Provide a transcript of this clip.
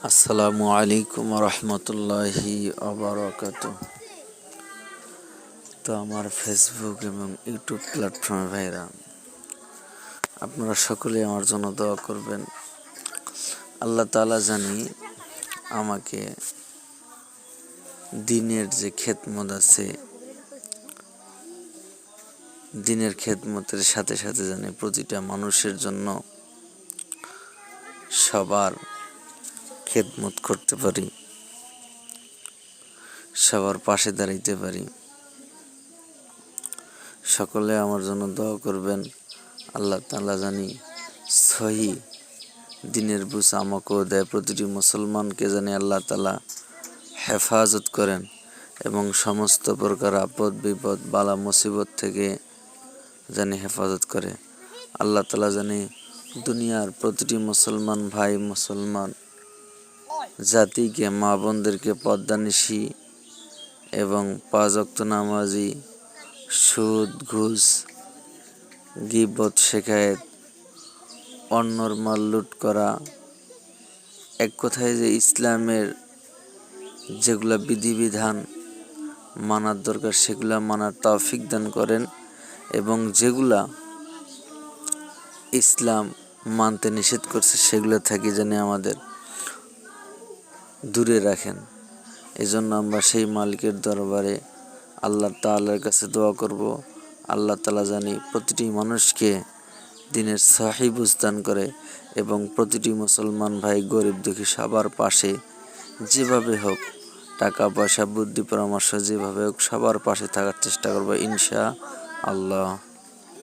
আসসালামু আলাইকুম রহমতুল্লাহি আবরাকাতুহ। তো আমার ফেসবুক এবং ইউটিউব প্ল্যাটফর্মে ভাইরা, আপনারা সকলে আমার জন্য দোয়া করবেন। আল্লাহ তাআলা জানি আমাকে দিনের যে খেদমত আছে, দিনের খেদমতের সাথে সাথে জানি প্রতিটা মানুষের জন্য সবার খেদমত করতে পারি, সবার পাশে দাঁড়াইতে পারি। সকলে আমার জন্য দোয়া করবেন। আল্লাহ তাআলা জানি সহি দিনের বুঝ আমাকেও দেয়, প্রতিটি মুসলমানকে জানি আল্লাহ তাআলা হেফাজত করেন এবং সমস্ত প্রকার আপদ বিপদ বালা মুসিবত থেকে জানি হেফাজত করে। আল্লাহ তাআলা জানি দুনিয়ার প্রতিটি মুসলমান ভাই, মুসলমান জাতিকে, মা বোনদেরকে পর্দানিশী এবং 5 ওয়াক্ত নামাজি, সুদ ঘুষ গীবত শেখায়েত, অন্যর মাল লুট করা, এক কথায় যে ইসলামের যেগুলা বিধিবিধান মানার দরকার সেগুলা মানার তৌফিক দান করেন এবং যেগুলা ইসলাম মানতে নিষেধ করছে সেগুলো থেকে যেন আমাদের দূরে রাখেন। এজন্য আমরা সেই মালিকের দরবারে আল্লাহ তাআলার কাছে দোয়া করব। আল্লাহ তাআলা জানি প্রতিটি মানুষকে দিনের সহি বুঝ দান করে এবং প্রতিটি মুসলমান ভাই, গরিব দুঃখী সবার পাশে যেভাবে হোক, টাকা পয়সা বুদ্ধি পরামর্শ যেভাবে হোক সবার পাশে থাকার চেষ্টা করব ইনশাআল্লাহ।